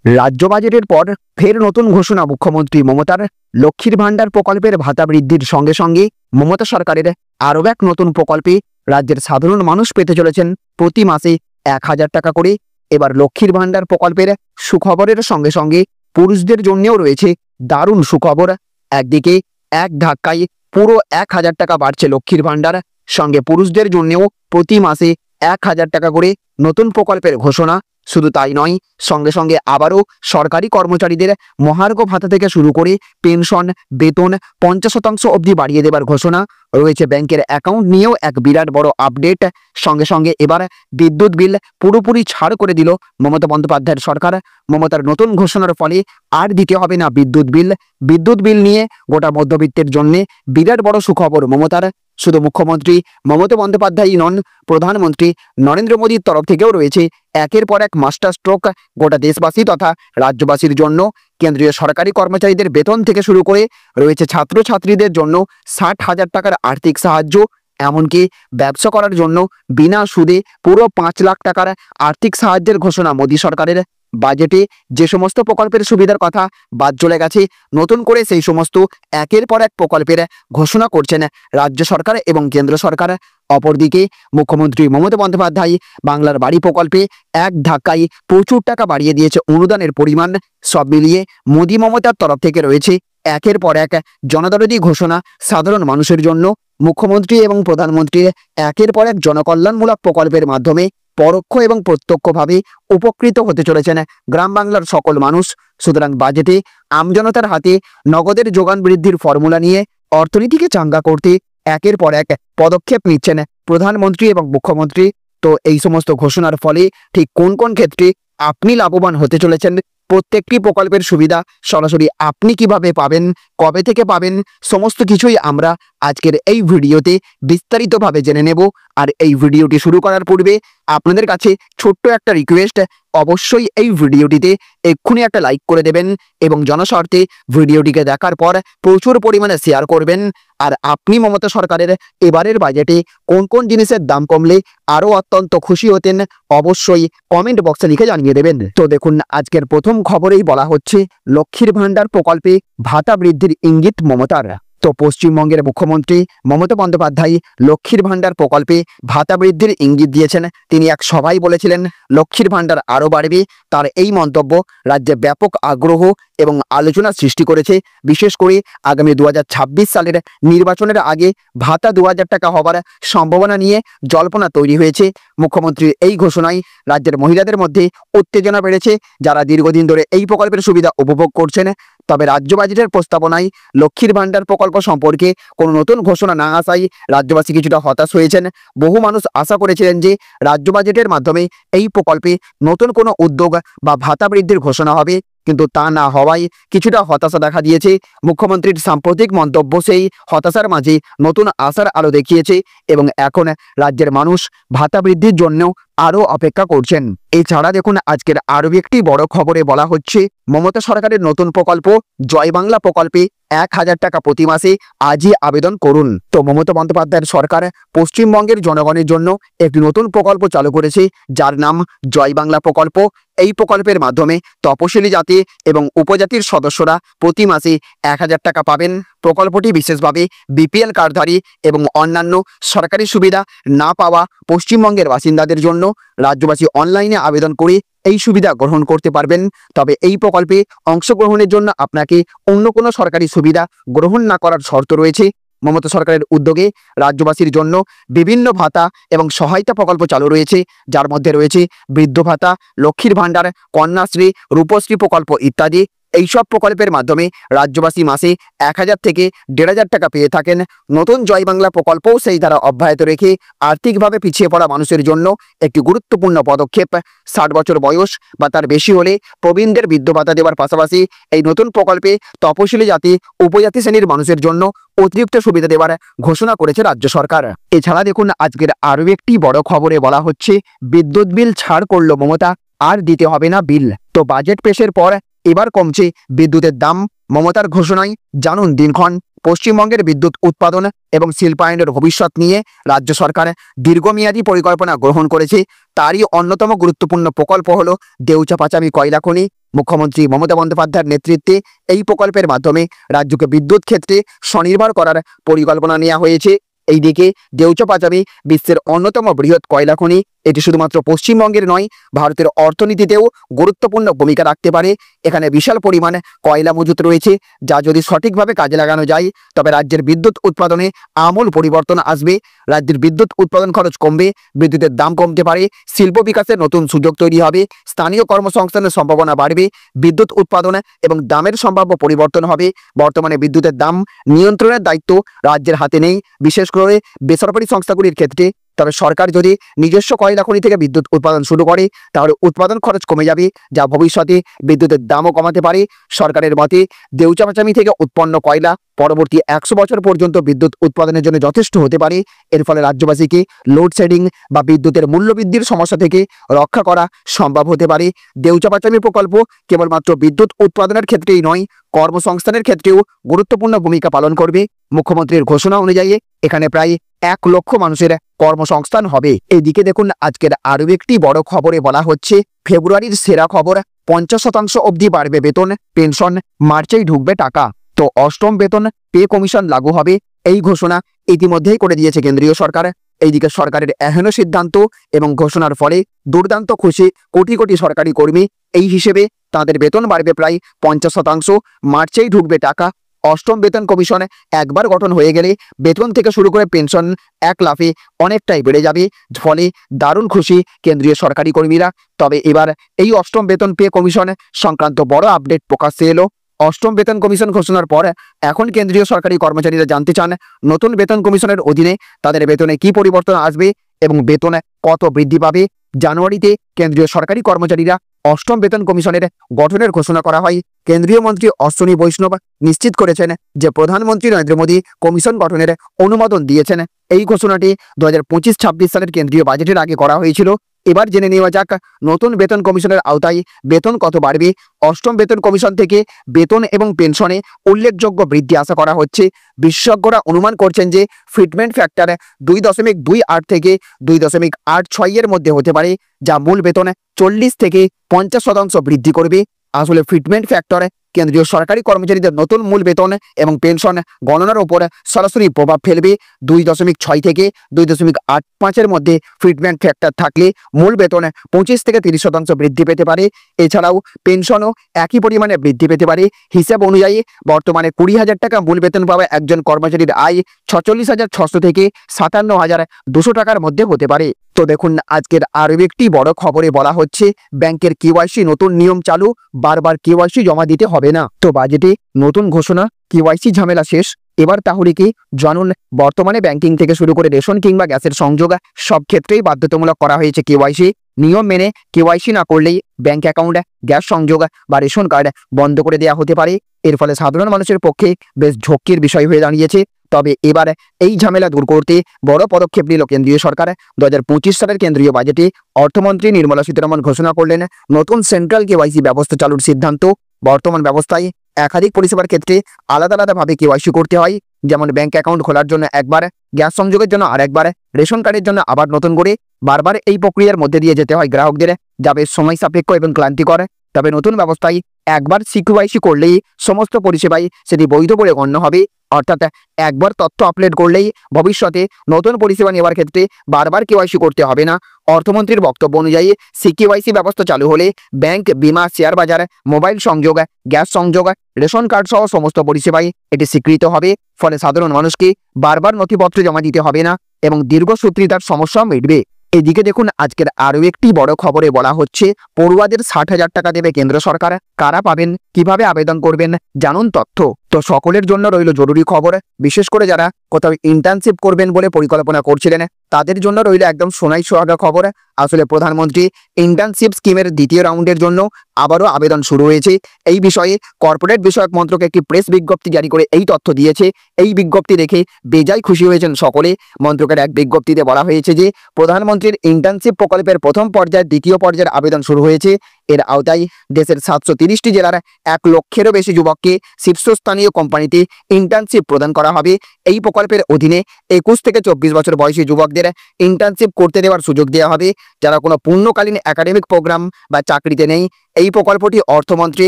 রাজ্য বাজেটের পর ফের নতুন ঘোষণা মুখ্যমন্ত্রী মমতার। লক্ষ্মীর ভাণ্ডার প্রকল্পের ভাতা বৃদ্ধির সঙ্গে সঙ্গে মমতা সরকারের আরও এক নতুন প্রকল্পে রাজ্যের সাধারণ মানুষ পেতে চলেছেন প্রতি মাসে 1000 টাকা করে। এবার লক্ষ্মীর ভাণ্ডার প্রকল্পের সুখবরের সঙ্গে সঙ্গে পুরুষদের জন্যও রয়েছে দারুণ সুখবর। একদিকে এক ধাক্কায় পুরো 1000 টাকা বাড়ছে লক্ষ্মীর ভাণ্ডার, সঙ্গে পুরুষদের জন্যও প্রতি মাসে 1000 টাকা করে নতুন প্রকল্পের ঘোষণা। শুধু তাই নয়, সঙ্গে সঙ্গে আবারও সরকারি কর্মচারীদের মহার্ঘ ভাতা থেকে শুরু করে পেনশন, বেতন 50% অবধি বাড়িয়ে দেবার ঘোষণা রয়েছে। ব্যাংকের অ্যাকাউন্ট নিয়েও এক বিরাট বড় আপডেট। সঙ্গে সঙ্গে এবার বিদ্যুৎ বিল পুরোপুরি ছাড় করে দিল মমতা বন্দ্যোপাধ্যায়ের সরকার। মমতার নতুন ঘোষণার ফলে আর দিতে হবে না বিদ্যুৎ বিল নিয়ে গোটা মধ্যবিত্তের জন্য বিরাট বড় সুখবর মমতার। শুধু মুখ্যমন্ত্রী মমতা বন্দ্যোপাধ্যায়ই নন, প্রধানমন্ত্রী নরেন্দ্র মোদীর তরফ থেকেও রয়েছে একের পর এক মাস্টার স্ট্রোক গোটা দেশবাসী তথা রাজ্যবাসীর জন্য। কেন্দ্রীয় সরকারি কর্মচারীদের বেতন থেকে শুরু করে রয়েছে ছাত্রছাত্রীদের জন্য 60,000 টাকার আর্থিক সাহায্য, এমনকি ব্যবসা করার জন্য বিনা সুদে পুরো 5 লাখ টাকার আর্থিক সাহায্যের ঘোষণা মোদী সরকারের। বাজেটে যে সমস্ত প্রকল্পের সুবিধার কথা বাদ চলে গেছে, নতুন করে সেই সমস্ত একের পর এক প্রকল্পের ঘোষণা করছেন রাজ্য সরকার এবং কেন্দ্র সরকার। অপরদিকে মুখ্যমন্ত্রী মমতা বন্দ্যোপাধ্যায় বাংলার বাড়ি প্রকল্পে এক ধাক্কায় প্রচুর টাকা বাড়িয়ে দিয়েছে অনুদানের পরিমাণ। সব মিলিয়ে মোদী মমতার তরফ থেকে রয়েছে একের পর এক জনদরদী ঘোষণা সাধারণ মানুষের জন্য। মুখ্যমন্ত্রী এবং প্রধানমন্ত্রীর একের পর এক জনকল্যাণমূলক প্রকল্পের মাধ্যমে পরোক্ষ এবং প্রত্যক্ষভাবে উপকৃত হতে চলেছেন গ্রাম বাংলার সকল মানুষ। সুতরাং বাজেটে আমজনতার হাতে নগদের যোগান বৃদ্ধির ফর্মুলা নিয়ে অর্থনীতিকে চাঙ্গা করতে একের পর এক পদক্ষেপ নিচ্ছেন প্রধানমন্ত্রী এবং মুখ্যমন্ত্রী। তো এই সমস্ত ঘোষণার ফলে ঠিক কোন কোন ক্ষেত্রে আপনি লাভবান হতে চলেছেন, প্রত্যেকটি প্রকল্পের সুবিধা সরাসরি আপনি কিভাবে পাবেন, কবে থেকে পাবেন, সমস্ত কিছুই আমরা আজকের এই ভিডিওতে বিস্তারিতভাবে জেনে নেব। আর এই ভিডিওটি শুরু করার পূর্বে আপনাদের কাছে ছোট্ট একটা রিকোয়েস্ট, অবশ্যই এই ভিডিওটিতে এক্ষুনি একটা লাইক করে দেবেন এবং জনস্বার্থে ভিডিওটিকে দেখার পর প্রচুর পরিমাণে শেয়ার করবেন। আর আপনি মমতা সরকারের এবারের বাজেটে কোন কোন জিনিসের দাম কমলে আরও অত্যন্ত খুশি হতেন, অবশ্যই কমেন্ট বক্সে লিখে জানিয়ে দেবেন। তো দেখুন, আজকের প্রথম খবরেই বলা হচ্ছে লক্ষ্মীর ভাণ্ডার প্রকল্পে ভাতা বৃদ্ধির ইঙ্গিত মমতার। তো পশ্চিমবঙ্গের মুখ্যমন্ত্রী মমতা বন্দ্যোপাধ্যায় লক্ষ্মীর ভাণ্ডার প্রকল্পে ভাতা বৃদ্ধির ইঙ্গিত দিয়েছেন। তিনি এক সভায় বলেছিলেন লক্ষ্মীর ভাণ্ডার আরও বাড়বে। তার এই মন্তব্য রাজ্যে ব্যাপক আগ্রহ এবং আলোচনা সৃষ্টি করেছে। বিশেষ করে আগামী 2026 সালের নির্বাচনের আগে ভাতা 2000 টাকা হবার সম্ভাবনা নিয়ে জল্পনা তৈরি হয়েছে। মুখ্যমন্ত্রীর এই ঘোষণায় রাজ্যের মহিলাদের মধ্যে উত্তেজনা বেড়েছে, যারা দীর্ঘদিন ধরে এই প্রকল্পের সুবিধা উপভোগ করছেন। তবে রাজ্য বাজেটের প্রস্তাবনায় লক্ষ্মীর ভাণ্ডার প্রকল্প সম্পর্কে কোনো নতুন ঘোষণা না আসায় রাজ্যবাসী কিছুটা হতাশ হয়েছেন। বহু মানুষ আশা করেছিলেন যে রাজ্য বাজেটের মাধ্যমে এই প্রকল্পে নতুন কোনো উদ্যোগ বা ভাতা বৃদ্ধির ঘোষণা হবে, কিন্তু তা না হওয়ায় কিছুটা হতাশা দেখা দিয়েছে। মুখ্যমন্ত্রীর সাম্প্রতিক মন্তব্য সেই হতাশার মাঝে নতুন আশার আলো দেখিয়েছে এবং এখন রাজ্যের মানুষ ভাতা বৃদ্ধির জন্য আরও অপেক্ষা করছেন। এছাড়া দেখুন, আজকের আরও একটি বড় খবরে বলা হচ্ছে মমতা সরকারের নতুন প্রকল্প জয় বাংলা প্রকল্পে 1000 টাকা প্রতি মাসে আজই আবেদন করুন। তো মমতা বন্দ্যোপাধ্যায়ের সরকার পশ্চিমবঙ্গের জনগণের জন্য একটি নতুন প্রকল্প চালু করেছে, যার নাম জয় বাংলা প্রকল্প। এই প্রকল্পের মাধ্যমে তপশিলি জাতি এবং উপজাতির সদস্যরা প্রতি মাসে 1000 টাকা পাবেন। প্রকল্পটি বিশেষভাবে বিপিএল কার্ডধারী এবং অন্যান্য সরকারি সুবিধা না পাওয়া পশ্চিমবঙ্গের বাসিন্দাদের জন্য। রাজ্যবাসী অনলাইনে আবেদন করে এই সুবিধা গ্রহণ করতে পারবেন। তবে এই প্রকল্পে অংশগ্রহণের জন্য আপনাকে অন্য কোনো সরকারি সুবিধা গ্রহণ না করার শর্ত রয়েছে। মমতা সরকারের উদ্যোগে রাজ্যবাসীর জন্য বিভিন্ন ভাতা এবং সহায়তা প্রকল্প চালু রয়েছে, যার মধ্যে রয়েছে বৃদ্ধ ভাতা, লক্ষ্মীর ভাণ্ডার, কন্যাশ্রী, রূপশ্রী প্রকল্প ইত্যাদি। এইসব প্রকল্পের মাধ্যমে রাজ্যবাসী মাসে 1000 থেকে 1500 টাকা পেয়ে থাকেন। নতুন জয় বাংলা প্রকল্পও সেই ধারা অব্যাহত রেখে আর্থিকভাবে পিছিয়ে পড়া মানুষের জন্য একটি গুরুত্বপূর্ণ পদক্ষেপ। 60 বছর বয়স বা তার বেশি হলে প্রবীণদের বৃদ্ধ ভাতা দেওয়ার পাশাপাশি এই নতুন প্রকল্পে তপশিলি জাতি, উপজাতি শ্রেণীর মানুষের জন্য অতিরিক্ত সুবিধা দেওয়ার ঘোষণা করেছে রাজ্য সরকার। এছাড়া দেখুন, আজকের আরও একটি বড় খবরে বলা হচ্ছে বিদ্যুৎ বিল ছাড় করল মমতা, আর দিতে হবে না বিল। তো বাজেট পেশের পর এবার কমছে বিদ্যুতের দাম। মমতার ঘোষণায় জানুন দিনক্ষণ। পশ্চিমবঙ্গের বিদ্যুৎ উৎপাদন এবং শিল্পায়নের ভবিষ্যৎ নিয়ে রাজ্য সরকার দীর্ঘমেয়াদী পরিকল্পনা গ্রহণ করেছে। তারই অন্যতম গুরুত্বপূর্ণ প্রকল্প হলো দেউচা পাচামি কয়লা খনি। মুখ্যমন্ত্রী মমতা বন্দ্যোপাধ্যায়ের নেতৃত্বে এই প্রকল্পের মাধ্যমে রাজ্যকে বিদ্যুৎ ক্ষেত্রে স্বনির্ভর করার পরিকল্পনা নেওয়া হয়েছে। এইদিকে দেউচা-পাচামি বিশ্বের অন্যতম বৃহৎ কয়লা খনি। এটি শুধুমাত্র পশ্চিমবঙ্গের নয়, ভারতের অর্থনীতিতেও গুরুত্বপূর্ণ ভূমিকা রাখতে পারে। এখানে বিশাল পরিমাণে কয়লা মজুত রয়েছে, যা যদি সঠিকভাবে কাজে লাগানো যায় তবে রাজ্যের বিদ্যুৎ উৎপাদনে আমূল পরিবর্তন আসবে। রাজ্যের বিদ্যুৎ উৎপাদন খরচ কমবে, বিদ্যুতের দাম কমতে পারে, শিল্প বিকাশের নতুন সুযোগ তৈরি হবে, স্থানীয় কর্মসংস্থানের সম্ভাবনা বাড়বে, বিদ্যুৎ উৎপাদন এবং দামের সম্ভাব্য পরিবর্তন হবে। বর্তমানে বিদ্যুতের দাম নিয়ন্ত্রণের দায়িত্ব রাজ্যের হাতে নেই, বিশেষ করে বেসরকারি সংস্থাগুলির ক্ষেত্রে। তবে সরকার যদি নিজস্ব কয়লা খনি থেকে বিদ্যুৎ উৎপাদন শুরু করে তাহলে উৎপাদন খরচ কমে যাবে, যা ভবিষ্যতে বিদ্যুতের দামও কমাতে পারে। সরকারের মতে দেউচা-পাচামি থেকে উৎপন্ন কয়লা পরবর্তী 100 বছর পর্যন্ত বিদ্যুৎ উৎপাদনের জন্য যথেষ্ট হতে পারে। এর ফলে রাজ্যবাসীকে লোডশেডিং বা বিদ্যুতের মূল্যবৃদ্ধির সমস্যা থেকে রক্ষা করা সম্ভব হতে পারে। দেউচা-পাচামি প্রকল্প কেবলমাত্র বিদ্যুৎ উৎপাদনের ক্ষেত্রেই নয়, কর্মসংস্থানের ক্ষেত্রেও গুরুত্বপূর্ণ ভূমিকা পালন করবে। মুখ্যমন্ত্রীর ঘোষণা অনুযায়ী এখানে প্রায় 1 লক্ষ মানুষের কর্মসংস্থান হবে। এদিকে দেখুন, আজকের আরও একটি বড় খবরে বলা হচ্ছে ফেব্রুয়ারির সেরা খবর, 50% অবধি বাড়বে বেতন, পেনশন, মার্চেই ঢুকবে টাকা। তো অষ্টম বেতন পে কমিশন লাগু হবে, এই ঘোষণা ইতিমধ্যেই করে দিয়েছে কেন্দ্রীয় সরকার। এইদিকে সরকারের এহেন সিদ্ধান্ত এবং ঘোষণার ফলে দুর্দান্ত খুশি কোটি কোটি সরকারি কর্মী। এই হিসেবে তাদের বেতন বাড়বে প্রায় 50%, মার্চেই ঢুকবে টাকা। অষ্টম বেতন কমিশন একবার গঠন হয়ে গেলে বেতন থেকে শুরু করে পেনশন 1 লাফে অনেকটাই বেড়ে যাবে, ফলে দারুণ খুশি কেন্দ্রীয় সরকারি কর্মীরা। তবে এবার এই অষ্টম বেতন পে কমিশন সংক্রান্ত বড় আপডেট প্রকাশ্যে এলো। অষ্টম বেতন কমিশন ঘোষণার পর এখন কেন্দ্রীয় সরকারি কর্মচারীরা জানতে চান নতুন বেতন কমিশনের অধীনে তাদের বেতনে কি পরিবর্তন আসবে এবং বেতন কত বৃদ্ধি পাবে। জানুয়ারিতে কেন্দ্রীয় সরকারি কর্মচারীরা অষ্টম বেতন কমিশনের গঠনের ঘোষণা করা হয়। কেন্দ্রীয় মন্ত্রী অশ্বিনী বৈষ্ণব নিশ্চিত করেছেন যে প্রধানমন্ত্রী নরেন্দ্র মোদী কমিশন গঠনের অনুমোদন দিয়েছেন। এই ঘোষণাটি 2025-26 সালের কেন্দ্রীয় বাজেটের আগে করা হয়েছিল। এবার জেনে নেওয়া যাক নতুন বেতন কমিশনের আওতায় বেতন কত বাড়বে। অষ্টম বেতন কমিশন থেকে বেতন এবং পেনশনে উল্লেখযোগ্য বৃদ্ধি আশা করা হচ্ছে। বিশেষজ্ঞরা অনুমান করছেন যে ফিটমেন্ট ফ্যাক্টর 2.28 থেকে 2.86 এর মধ্যে হতে পারে, যা মূল বেতন 40 থেকে 50% বৃদ্ধি করবে। আসলে ফিটমেন্ট ফ্যাক্টর কেন্দ্রীয় সরকারি কর্মচারীদের নতুন মূল বেতন এবং পেনশন গণনার উপর সরাসরি প্রভাব ফেলবে। 2.6 থেকে 2.85 এর মধ্যে ফিটমেন্ট ফ্যাক্টর থাকলে মূল বেতন 25 থেকে 30% বৃদ্ধি পেতে পারে। এছাড়াও পেনশনও একই পরিমাণে বৃদ্ধি পেতে পারে। হিসাব অনুযায়ী বর্তমানে 20,000 টাকা মূল বেতন পাওয়া একজন কর্মচারীর আয় 46,600 থেকে 57,200 টাকার মধ্যে হতে পারে। তো দেখুন, আজকের আরও একটি বড় খবরে বলা হচ্ছে ব্যাংকের কেওয়াইসি নতুন নিয়ম চালু, বারবার কেওয়াইসি জমা দিতে হবে না। তো বাজেটে নতুন ঘোষণা, কেওয়াইসি ঝামেলা শেষ। এবার তাহলে কি জানুন, বর্তমানে ব্যাংকিং থেকে শুরু করে রেশন কিংবা গ্যাসের সংযোগ সব ক্ষেত্রেই বাধ্যতামূলক করা হয়েছে কেওয়াইসি। নিয়ম মেনে কেওয়াইসি না করলেই ব্যাংক অ্যাকাউন্ট, গ্যাস সংযোগ বা রেশন কার্ড বন্ধ করে দেওয়া হতে পারে। এর ফলে সাধারণ মানুষের পক্ষে বেশ ঝক্কির বিষয় হয়ে দাঁড়িয়েছে। তবে এবার এই ঝামেলা দূর করতে বড় পদক্ষেপ নিল কেন্দ্রীয় সরকার। 2025 সালের কেন্দ্রীয় বাজেটে অর্থমন্ত্রী নির্মলা সীতারমণ ঘোষণা করলেন নতুন সেন্ট্রাল কেওয়াইসি ব্যবস্থা চালুর সিদ্ধান্ত। বর্তমান ব্যবস্থায় একাধিক পরিষেবার ক্ষেত্রে আলাদা আলাদাভাবে কেওয়াইসি করতে হয়, যেমন ব্যাংক অ্যাকাউন্ট খোলার জন্য একবার, গ্যাস সংযোগের জন্য আরেকবার, রেশন কার্ডের জন্য আবার নতুন করে বারবার এই প্রক্রিয়ার মধ্যে দিয়ে যেতে হয় গ্রাহকদের, যা বেশ সময় সাপেক্ষ এবং ক্লান্তিকর। তবে নতুন ব্যবস্থায় একবার সিকিউআইসি করলেই সমস্ত পরিষেবায় সেটি বৈধ বলে গণ্য হবে। অর্থাৎ একবার তথ্য আপলোড করলেই ভবিষ্যতে নতুন পরিষেবা নেওয়ার ক্ষেত্রে বারবার কেওয়াইসি করতে হবে না। অর্থমন্ত্রীর বক্তব্য অনুযায়ী সিকিউআইসি ব্যবস্থা চালু হলে ব্যাংক, বিমা, শেয়ার বাজার, মোবাইল সংযোগ, গ্যাস সংযোগ, রেশন কার্ড সহ সমস্ত পরিষেবায় এটি স্বীকৃত হবে। ফলে সাধারণ মানুষকে বারবার নথিপত্র জমা দিতে হবে না এবং দীর্ঘসূত্রিতার সমস্যাও মিটবে। এদিকে দেখুন, আজকের আরও একটি বড় খবরে বলা হচ্ছে পড়ুয়াদের 60,000 টাকা দেবে কেন্দ্র সরকার। কারা পাবেন, কিভাবে আবেদন করবেন, জানুন তথ্য। তো সকলের জন্য রইল জরুরি খবর, বিশেষ করে যারা কোথাও ইন্টার্নশিপ করবেন বলে পরিকল্পনা করছিলেন তাদের জন্য রইল একদম সোনাই সোহাগা খবর। আসলে প্রধানমন্ত্রী ইন্টার্নশিপ স্কিমের দ্বিতীয় রাউন্ডের জন্য আবারও আবেদন শুরু হয়েছে। এই বিষয়ে কর্পোরেট বিষয়ক মন্ত্রক একটি প্রেস বিজ্ঞপ্তি জারি করে এই তথ্য দিয়েছে। এই বিজ্ঞপ্তি দেখে বেজায় খুশি হয়েছেন সকলে। মন্ত্রকের এক বিজ্ঞপ্তিতে বলা হয়েছে যে প্রধানমন্ত্রীর ইন্টার্নশিপ প্রকল্পের প্রথম পর্যায়ের দ্বিতীয় পর্যায়ের আবেদন শুরু হয়েছে। এর আওতায় দেশের 730টি জেলার 1 লক্ষেরও বেশি যুবককে শীর্ষস্থানীয় কোম্পানিতে ইন্টার্নশিপ প্রদান করা হবে। এই প্রকল্পের অধীনে 21 থেকে 24 বছর বয়সী যুবকদের ইন্টার্নশিপ করতে দেওয়ার সুযোগ দেওয়া হবে যারা কোনো পূর্ণকালীন একাডেমিক প্রোগ্রাম বা চাকরিতে নেই। এই প্রকল্পটি অর্থমন্ত্রী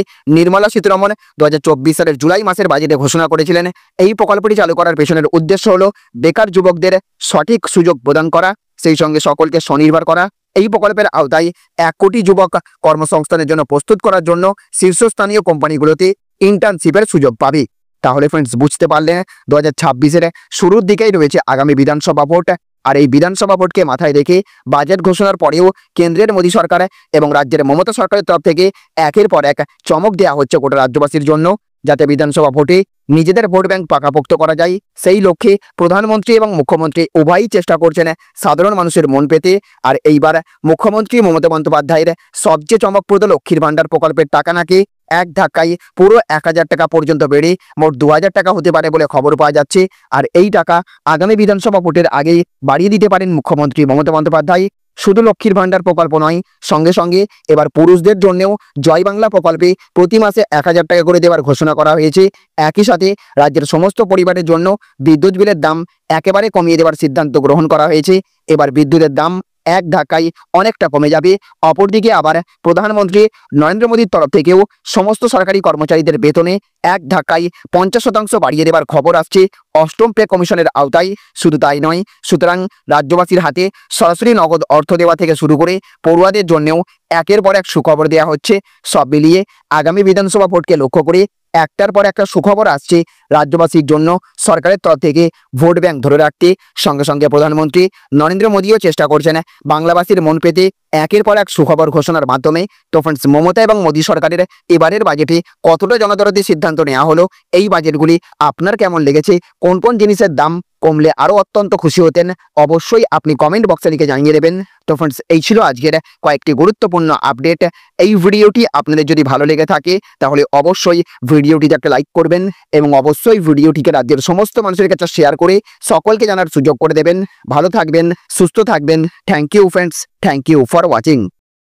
নির্মলা সীতারমণ 2024 সালের জুলাই মাসের বাজেটে ঘোষণা করেছিলেন। এই প্রকল্পটি চালু করার পেছনের উদ্দেশ্য হলো বেকার যুবকদের সঠিক সুযোগ প্রদান করা, সেই সঙ্গে সকলকে স্বনির্ভর করা। এই প্রকল্পের আওতায় 1 কোটি যুবক কর্মসংস্থানের জন্য প্রস্তুত করার জন্য শীর্ষস্থানীয় কোম্পানিগুলোতে ইন্টার্নশিপের সুযোগ পাবে। তাহলে ফ্রেন্ডস, বুঝতে পারলে 2026-এর শুরুর দিকেই রয়েছে আগামী বিধানসভা ভোট। আর এই বিধানসভা ভোটকে মাথায় রেখে বাজেট ঘোষণার পরেও কেন্দ্রের মোদী সরকার এবং রাজ্যের মমতা সরকারের তরফ থেকে একের পর এক চমক দেওয়া হচ্ছে গোটা রাজ্যবাসীর জন্য, যাতে বিধানসভা ভোটে নিজেদের ভোট ব্যাংক পাকাপোক্ত করা যায়। সেই লক্ষ্যে প্রধানমন্ত্রী এবং মুখ্যমন্ত্রী উভয়ই চেষ্টা করছেন সাধারণ মানুষের মন পেতে। আর এইবার মুখ্যমন্ত্রী মমতা বন্দ্যোপাধ্যায়ের সবচেয়ে চমকপ্রদ লক্ষ্মীর ভাণ্ডার প্রকল্পের টাকা নাকি এক ধাক্কায় পুরো 1000 টাকা পর্যন্ত বেড়ে মোট 2000 টাকা হতে পারে বলে খবর পাওয়া যাচ্ছে। আর এই টাকা আগামী বিধানসভা ভোটের আগেই বাড়িয়ে দিতে পারেন মুখ্যমন্ত্রী মমতা বন্দ্যোপাধ্যায়। শুধু লক্ষ্মীর ভাণ্ডার প্রকল্প নয়, সঙ্গে সঙ্গে এবার পুরুষদের জন্যও জয় বাংলা প্রকল্পে প্রতি মাসে 1000 টাকা করে দেওয়ার ঘোষণা করা হয়েছে। একই সাথে রাজ্যের সমস্ত পরিবারের জন্য বিদ্যুৎ বিলের দাম একেবারে কমিয়ে দেওয়ার সিদ্ধান্ত গ্রহণ করা হয়েছে। এবার বিদ্যুতের দাম এক ধাক্কায় অনেকটা কমে যাবে। অপরদিকে আবার প্রধানমন্ত্রী নরেন্দ্র মোদীর তরফ থেকেও সমস্ত সরকারি কর্মচারীদের বেতনে এক ধাক্কায় 50% বাড়িয়ে দেওয়ার খবর আসছে 8ম পে কমিশনের আওতায়। শুধু তাই নয়, সুতরাং রাজ্যবাসীর হাতে সরাসরি নগদ অর্থ দেওয়া থেকে শুরু করে পড়ুয়াদের জন্যও একের পর এক সুখবর দেওয়া হচ্ছে। সব মিলিয়ে আগামী বিধানসভা ভোটকে লক্ষ্য করে একটার পর একটা সুখবর আসছে রাজ্যবাসীর জন্য সরকারের তরফ থেকে ভোট ব্যাংক ধরে রাখতে। সঙ্গে সঙ্গে প্রধানমন্ত্রী নরেন্দ্র মোদীও চেষ্টা করছেন বাংলাবাসীর মন পেতে একের পর এক সুখবর ঘোষণার মাধ্যমে। তো ফ্রেন্ডস, মমতা এবং মোদী সরকারের এবারের বাজেটে কতটা জনদরদি সিদ্ধান্ত নেওয়া হলো, এই বাজেটগুলি আপনার কেমন লেগেছে, কোন কোন জিনিসের দাম কমলে আরো অত্যন্ত খুশি হতেন, অবশ্যই আপনি কমেন্ট বক্সে লিখে জানিয়ে দেবেন। তো ফ্রেন্ডস, এই ছিল আজকের কয়েকটি গুরুত্বপূর্ণ আপডেট। এই ভিডিওটি আপনাদের যদি ভালো লেগে থাকে তাহলে অবশ্যই ভিডিওটিতে একটা লাইক করবেন এবং অবশ্যই ভিডিওটিকে রাজ্যের সমস্ত মানুষের কাছে শেয়ার করে সকলকে জানার সুযোগ করে দেবেন। ভালো থাকবেন, সুস্থ থাকবেন। Thank you friends, thank you for watching.